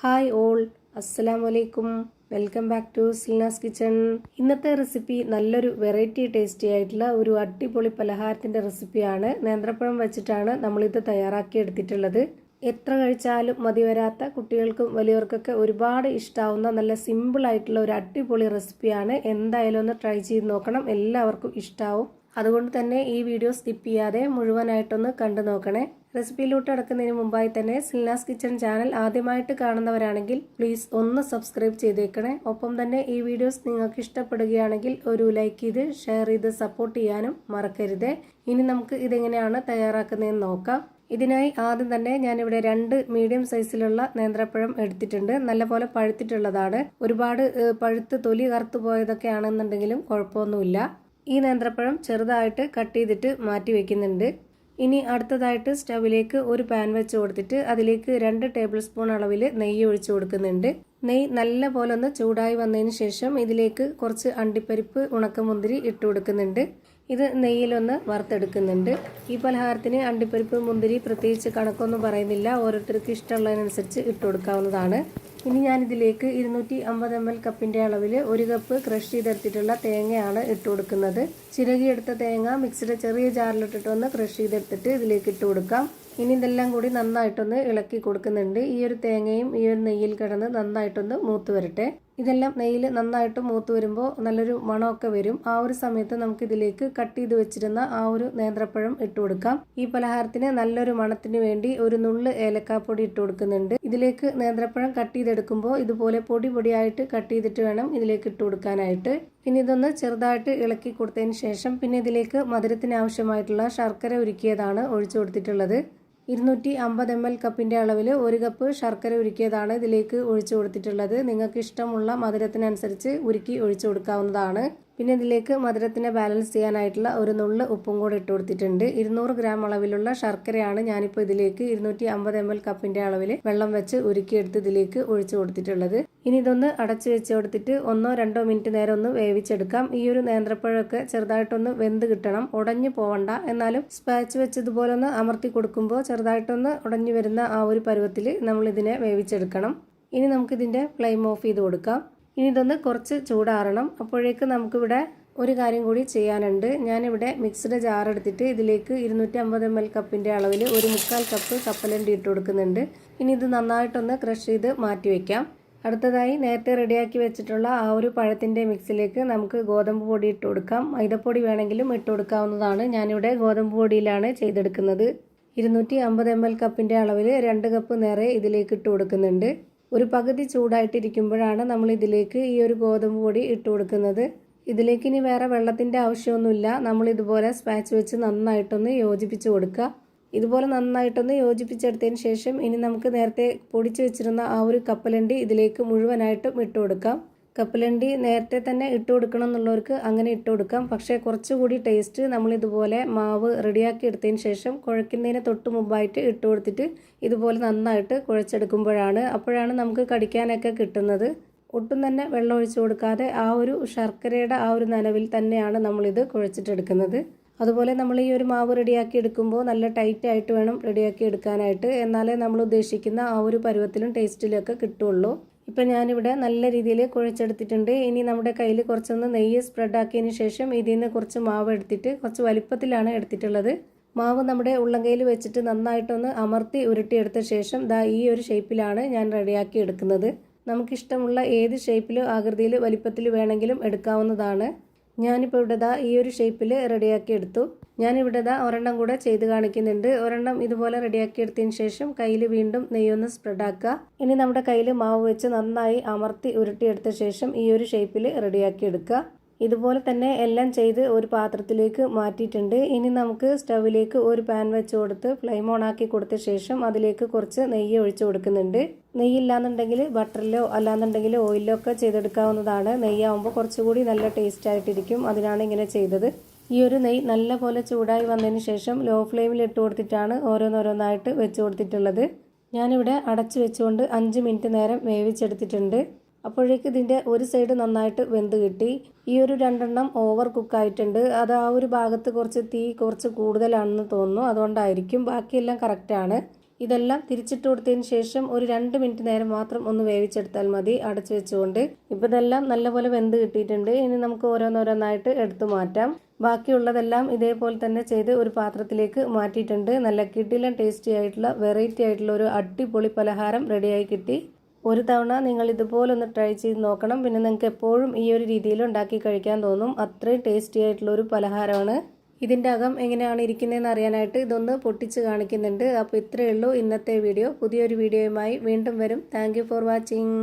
Hi all, അസ്സലാമു അലൈക്കും. Welcome back to Silna's kitchen. ഇന്നത്തെ റെസിപ്പി നല്ലൊരു വെറൈറ്റി ടേസ്റ്റി ആയിട്ടുള്ള ഒരു അടിപൊളി പലഹാരത്തിൻ്റെ റെസിപ്പിയാണ്. നേന്ത്രപ്പഴം വെച്ചിട്ടാണ് നമ്മളിത് തയ്യാറാക്കി എടുത്തിട്ടുള്ളത്. എത്ര കഴിച്ചാലും മതി വരാത്ത കുട്ടികൾക്കും വലിയവർക്കൊക്കെ ഒരുപാട് ഇഷ്ടമാവുന്ന നല്ല സിമ്പിൾ ആയിട്ടുള്ള ഒരു അടിപൊളി റെസിപ്പിയാണ്. എന്തായാലും ഒന്ന് ട്രൈ ചെയ്ത് നോക്കണം, എല്ലാവർക്കും ഇഷ്ടമാവും. അതുകൊണ്ട് തന്നെ ഈ വീഡിയോ സ്കിപ്പ് ചെയ്യാതെ മുഴുവനായിട്ടൊന്ന് കണ്ടു നോക്കണേ. റെസിപ്പിയിലോട്ട് കിടക്കുന്നതിന് മുമ്പായി തന്നെ സിൽനാസ് കിച്ചൺ ചാനൽ ആദ്യമായിട്ട് കാണുന്നവരാണെങ്കിൽ പ്ലീസ് ഒന്ന് സബ്സ്ക്രൈബ് ചെയ്തേക്കണേ. ഒപ്പം തന്നെ ഈ വീഡിയോസ് നിങ്ങൾക്ക് ഇഷ്ടപ്പെടുകയാണെങ്കിൽ ഒരു ലൈക്ക് ചെയ്ത് ഷെയർ ചെയ്ത് സപ്പോർട്ട് ചെയ്യാനും മറക്കരുത്. ഇനി നമുക്ക് ഇതെങ്ങനെയാണ് തയ്യാറാക്കുന്നതെന്ന് നോക്കാം. ഇതിനായി ആദ്യം തന്നെ ഞാനിവിടെ 2 മീഡിയം സൈസിലുള്ള നേന്ത്രപ്പഴം എടുത്തിട്ടുണ്ട്. നല്ലപോലെ പഴുത്തിട്ടുള്ളതാണ്. ഒരുപാട് പഴുത്ത് തൊലി കറുത്തു പോയതൊക്കെ ആണെന്നുണ്ടെങ്കിലും കുഴപ്പമൊന്നുമില്ല. ഈ നേന്ത്രപ്പഴം ചെറുതായിട്ട് കട്ട് ചെയ്തിട്ട് മാറ്റി വെക്കുന്നുണ്ട്. ഇനി അടുത്തതായിട്ട് സ്റ്റവിലേക്ക് ഒരു പാൻ വെച്ച് കൊടുത്തിട്ട് അതിലേക്ക് 2 ടേബിൾ സ്പൂൺ അളവിൽ നെയ്യ് ഒഴിച്ചു കൊടുക്കുന്നുണ്ട്. നെയ്യ് നല്ല പോലെ ഒന്ന് ചൂടായി വന്നതിന് ശേഷം ഇതിലേക്ക് കുറച്ച് അണ്ടിപ്പരിപ്പ്, ഉണക്കമുന്തിരി ഇട്ട് കൊടുക്കുന്നുണ്ട്. ഇത് നെയ്യിലൊന്ന് വറുത്തെടുക്കുന്നുണ്ട്. ഈ പലഹാരത്തിന് അണ്ടിപ്പരിപ്പ്, മുന്തിരി പ്രത്യേകിച്ച് കണക്കൊന്നും പറയുന്നില്ല, ഓരോരുത്തർക്ക് ഇഷ്ടമുള്ളതിനനുസരിച്ച് ഇട്ട് കൊടുക്കാവുന്നതാണ്. ഇനി ഞാനിതിലേക്ക് 250 ml കപ്പിൻ്റെ അളവിൽ 1 കപ്പ് ക്രഷ് ചെയ്തെടുത്തിട്ടുള്ള തേങ്ങയാണ് ഇട്ട് കൊടുക്കുന്നത്. ചിരകിയെടുത്ത തേങ്ങ മിക്സിയുടെ ചെറിയ ജാറിലിട്ടിട്ടൊന്ന് ക്രഷ് ചെയ്തെടുത്തിട്ട് ഇതിലേക്ക് ഇട്ട് കൊടുക്കാം. ഇനി ഇതെല്ലാം കൂടി നന്നായിട്ടൊന്ന് ഇളക്കി കൊടുക്കുന്നുണ്ട്. ഈ ഒരു തേങ്ങയും ഈ ഒരു നെയ്യിൽ കിടന്ന് നന്നായിട്ടൊന്ന് മൂത്ത് വരട്ടെ. ഇതെല്ലാം നെയ്യിൽ നന്നായിട്ട് മൂത്ത് വരുമ്പോൾ നല്ലൊരു മണമൊക്കെ വരും. ആ ഒരു സമയത്ത് നമുക്ക് ഇതിലേക്ക് കട്ട് ചെയ്ത് വെച്ചിരുന്ന ആ ഒരു നേന്ത്രപ്പഴം ഇട്ട് കൊടുക്കാം. ഈ പലഹാരത്തിന് നല്ലൊരു മണത്തിന് വേണ്ടി ഒരു നുള്ള് ഏലക്കാപ്പൊടി ഇട്ട് കൊടുക്കുന്നുണ്ട്. ഇതിലേക്ക് നേന്ത്രപ്പഴം കട്ട് ചെയ്തെടുക്കുമ്പോൾ ഇതുപോലെ പൊടി പൊടിയായിട്ട് കട്ട് ചെയ്തിട്ട് വേണം ഇതിലേക്ക് ഇട്ട് കൊടുക്കാനായിട്ട്. പിന്നെ ഇതൊന്ന് ചെറുതായിട്ട് ഇളക്കി കൊടുത്തതിന് ശേഷം പിന്നെ ഇതിലേക്ക് മധുരത്തിന് ആവശ്യമായിട്ടുള്ള ശർക്കര ഉരുക്കിയതാണ് ഒഴിച്ചു കൊടുത്തിട്ടുള്ളത്. 250 ml കപ്പിൻ്റെ അളവിൽ 1 കപ്പ് ശർക്കര ഉരുക്കിയതാണ് ഇതിലേക്ക് ഒഴിച്ചു കൊടുത്തിട്ടുള്ളത്. നിങ്ങൾക്ക് ഇഷ്ടമുള്ള മധുരത്തിനനുസരിച്ച് ഉരുക്കി ഒഴിച്ചു കൊടുക്കാവുന്നതാണ്. പിന്നെ ഇതിലേക്ക് മധുരത്തിനെ ബാലൻസ് ചെയ്യാനായിട്ടുള്ള ഒരു നുള്ള് ഉപ്പും കൂടെ ഇട്ട് കൊടുത്തിട്ടുണ്ട്. 200 ഗ്രാം അളവിലുള്ള ശർക്കരയാണ് ഞാനിപ്പോൾ ഇതിലേക്ക് 250 ml കപ്പിൻ്റെ അളവിൽ വെള്ളം വെച്ച് ഉരുക്കിയെടുത്ത് ഇതിലേക്ക് ഒഴിച്ചു കൊടുത്തിട്ടുള്ളത്. ഇനി ഇതൊന്ന് അടച്ചു വെച്ച് കൊടുത്തിട്ട് 1-2 മിനിറ്റ് നേരം ഒന്ന് വേവിച്ചെടുക്കാം. ഈ ഒരു നേന്ത്രപ്പഴമൊക്കെ ചെറുതായിട്ടൊന്ന് വെന്ത് കിട്ടണം, ഉടഞ്ഞു പോവണ്ട. എന്നാലും സ്പാച്ച് വെച്ച് ഇതുപോലെ ഒന്ന് അമർത്തി കൊടുക്കുമ്പോൾ ചെറുതായിട്ടൊന്ന് ഉടഞ്ഞു വരുന്ന ആ ഒരു പരുവത്തിൽ നമ്മൾ ഇതിനെ വേവിച്ചെടുക്കണം. ഇനി നമുക്കിതിൻ്റെ ഫ്ലെയിം ഓഫ് ചെയ്ത് കൊടുക്കാം. ഇനി ഇതൊന്ന് കുറച്ച് ചൂടാറണം. അപ്പോഴേക്ക് നമുക്കിവിടെ ഒരു കാര്യം കൂടി ചെയ്യാനുണ്ട്. ഞാനിവിടെ മിക്സിയുടെ ജാർ എടുത്തിട്ട് ഇതിലേക്ക് 250 ml കപ്പിൻ്റെ അളവിൽ 1/4 കപ്പ് കപ്പലണ്ടി ഇട്ട് കൊടുക്കുന്നുണ്ട്. ഇനി ഇത് നന്നായിട്ടൊന്ന് ക്രഷ് ചെയ്ത് മാറ്റി വയ്ക്കാം. അടുത്തതായി നേരത്തെ റെഡിയാക്കി വെച്ചിട്ടുള്ള ആ ഒരു പഴത്തിൻ്റെ മിക്സിലേക്ക് നമുക്ക് ഗോതമ്പ് പൊടി ഇട്ട് കൊടുക്കാം. മൈദപ്പൊടി വേണമെങ്കിലും ഇട്ട് കൊടുക്കാവുന്നതാണ്. ഞാനിവിടെ ഗോതമ്പ് പൊടിയിലാണ് ചെയ്തെടുക്കുന്നത്. 250 ml കപ്പിൻ്റെ അളവിൽ 2 കപ്പ് നിറയെ ഇതിലേക്ക് ഇട്ട് കൊടുക്കുന്നുണ്ട്. ഒരു പകുതി ചൂടായിട്ടിരിക്കുമ്പോഴാണ് നമ്മൾ ഇതിലേക്ക് ഈ ഒരു ഗോതമ്പ് പൊടി ഇട്ട് കൊടുക്കുന്നത്. ഇതിലേക്ക് ഇനി വേറെ വെള്ളത്തിൻ്റെ ആവശ്യമൊന്നുമില്ല. നമ്മൾ ഇതുപോലെ സ്പാച്ച് വെച്ച് നന്നായിട്ടൊന്ന് യോജിപ്പിച്ച് കൊടുക്കുക. ഇതുപോലെ നന്നായിട്ടൊന്ന് യോജിപ്പിച്ചെടുത്തതിന് ശേഷം ഇനി നമുക്ക് നേരത്തെ പൊടിച്ച് വെച്ചിരുന്ന ആ ഒരു കപ്പലണ്ടി ഇതിലേക്ക് മുഴുവനായിട്ടും ഇട്ട് കൊടുക്കാം. കപ്പലണ്ടി നേരത്തെ തന്നെ ഇട്ട് കൊടുക്കണം എന്നുള്ളവർക്ക് അങ്ങനെ ഇട്ട് കൊടുക്കാം. പക്ഷേ കുറച്ചുകൂടി ടേസ്റ്റ് നമ്മളിതുപോലെ മാവ് റെഡിയാക്കി എടുത്തതിന് ശേഷം കുഴയ്ക്കുന്നതിന് തൊട്ട് മുമ്പായിട്ട് ഇട്ട് കൊടുത്തിട്ട് ഇതുപോലെ നന്നായിട്ട് കുഴച്ചെടുക്കുമ്പോഴാണ്. അപ്പോഴാണ് നമുക്ക് കടിക്കാനൊക്കെ കിട്ടുന്നത്. ഒട്ടും തന്നെ വെള്ളം ഒഴിച്ചു കൊടുക്കാതെ ആ ഒരു ശർക്കരയുടെ ആ ഒരു നനവിൽ തന്നെയാണ് നമ്മളിത് കുഴച്ചിട്ടെടുക്കുന്നത്. അതുപോലെ നമ്മൾ ഈ ഒരു മാവ് റെഡിയാക്കി എടുക്കുമ്പോൾ നല്ല ടൈറ്റ് ആയിട്ട് വേണം റെഡിയാക്കി എടുക്കാനായിട്ട്. എന്നാലേ നമ്മൾ ഉദ്ദേശിക്കുന്ന ആ ഒരു പരുവത്തിലും ടേസ്റ്റിലൊക്കെ കിട്ടുള്ളൂ. ഇപ്പം ഞാനിവിടെ നല്ല രീതിയിൽ കുഴച്ചെടുത്തിട്ടുണ്ട്. ഇനി നമ്മുടെ കയ്യിൽ കുറച്ചൊന്ന് നെയ്യ് സ്പ്രെഡ് ആക്കിയതിന് ശേഷം ഇതിൽ നിന്ന് കുറച്ച് മാവ് എടുത്തിട്ട് കുറച്ച് വലിപ്പത്തിലാണ് എടുത്തിട്ടുള്ളത്. മാവ് നമ്മുടെ ഉള്ളംകൈയിൽ വെച്ചിട്ട് നന്നായിട്ടൊന്ന് അമർത്തി ഉരുട്ടിയെടുത്ത ശേഷം ഈ ഒരു ഷേപ്പിലാണ് ഞാൻ റെഡിയാക്കി എടുക്കുന്നത്. നമുക്കിഷ്ടമുള്ള ഏത് ഷേപ്പിലോ ആകൃതിയിൽ വലിപ്പത്തിൽ വേണമെങ്കിലും എടുക്കാവുന്നതാണ്. ഞാനിപ്പോൾ ഇവിടെ ഈ ഒരു ഷേപ്പിൽ റെഡിയാക്കി എടുത്തു. ഞാനിവിടെ ഒരെണ്ണം കൂടെ ചെയ്ത് കാണിക്കുന്നുണ്ട്. ഒരെണ്ണം ഇതുപോലെ റെഡിയാക്കി എടുത്തതിന് ശേഷം കയ്യിൽ വീണ്ടും നെയ്യൊന്ന് സ്പ്രെഡ് ആക്കുക. ഇനി നമ്മുടെ കയ്യിൽ മാവ് വെച്ച് നന്നായി അമർത്തി ഉരുട്ടിയെടുത്ത ശേഷം ഈ ഒരു ഷേപ്പിൽ റെഡിയാക്കി എടുക്കുക. ഇതുപോലെ തന്നെ എല്ലാം ചെയ്ത് ഒരു പാത്രത്തിലേക്ക് മാറ്റിയിട്ടുണ്ട്. ഇനി നമുക്ക് സ്റ്റവിലേക്ക് ഒരു പാൻ വെച്ച് കൊടുത്ത് ഫ്ലെയിം ഓൺ ആക്കി കൊടുത്ത ശേഷം അതിലേക്ക് കുറച്ച് നെയ്യ് ഒഴിച്ചു കൊടുക്കുന്നുണ്ട്. നെയ്യില്ലാന്നുണ്ടെങ്കിൽ ബട്ടറിലോ അല്ലാന്നുണ്ടെങ്കിൽ ഓയിലോ ഒക്കെ ചെയ്തെടുക്കാവുന്നതാണ്. നെയ്യാവുമ്പോൾ കുറച്ചുകൂടി നല്ല ടേസ്റ്റ് ആയിട്ടിരിക്കും. അതിനാണ് ഇങ്ങനെ ചെയ്തത്. ഈ ഒരു നെയ്യ് നല്ല പോലെ ചൂടായി വന്നതിന് ശേഷം ലോ ഫ്ലെയിമിൽ ഇട്ട് കൊടുത്തിട്ടാണ് ഓരോന്നോരോന്നായിട്ട് വെച്ച് കൊടുത്തിട്ടുള്ളത്. ഞാനിവിടെ അടച്ചു വെച്ചുകൊണ്ട് 5 മിനിറ്റ് നേരം വേവിച്ചെടുത്തിട്ടുണ്ട്. അപ്പോഴേക്ക് ഇതിൻ്റെ ഒരു സൈഡ് നന്നായിട്ട് വെന്ത് കിട്ടി. ഈ ഒരു 2 എണ്ണം ഓവർ കുക്കായിട്ടുണ്ട്. അത് ആ ഒരു ഭാഗത്ത് കുറച്ച് തീ കുറച്ച് കൂടുതലാണെന്ന് തോന്നുന്നു, അതുകൊണ്ടായിരിക്കും. ബാക്കിയെല്ലാം കറക്റ്റാണ്. ഇതെല്ലാം തിരിച്ചിട്ട് കൊടുത്തതിന് ശേഷം ഒരു 2 മിനിറ്റ് നേരം മാത്രം ഒന്ന് വേവിച്ചെടുത്താൽ മതി അടച്ചു വെച്ചുകൊണ്ട്. ഇപ്പോൾ ഇതെല്ലാം നല്ലപോലെ വെന്ത് കിട്ടിയിട്ടുണ്ട്. ഇനി നമുക്ക് ഓരോന്നോരോന്നായിട്ട് എടുത്തു മാറ്റാം. ബാക്കിയുള്ളതെല്ലാം ഇതേപോലെ തന്നെ ചെയ്ത് ഒരു പാത്രത്തിലേക്ക് മാറ്റിയിട്ടുണ്ട്. നല്ല കിടിലൻ ടേസ്റ്റി ആയിട്ടുള്ള വെറൈറ്റി ആയിട്ടുള്ള ഒരു അടിപൊളി പലഹാരം റെഡിയായി കിട്ടി. ഒരു തവണ നിങ്ങൾ ഇതുപോലൊന്ന് ട്രൈ ചെയ്ത് നോക്കണം. പിന്നെ നിങ്ങൾക്ക് എപ്പോഴും ഈ ഒരു രീതിയിൽ ഉണ്ടാക്കി കഴിക്കാൻ തോന്നും. അത്രയും ടേസ്റ്റി ആയിട്ടുള്ള ഒരു പലഹാരമാണ്. ഇതിൻ്റെ അകം എങ്ങനെയാണ് ഇരിക്കുന്നതെന്ന് അറിയാനായിട്ട് ഇതൊന്ന് പൊട്ടിച്ച് കാണിക്കുന്നുണ്ട്. അപ്പോൾ ഇത്രയേ ഉള്ളൂ ഇന്നത്തെ വീഡിയോ. പുതിയൊരു വീഡിയോയുമായി വീണ്ടും വരും. Thank you for watching.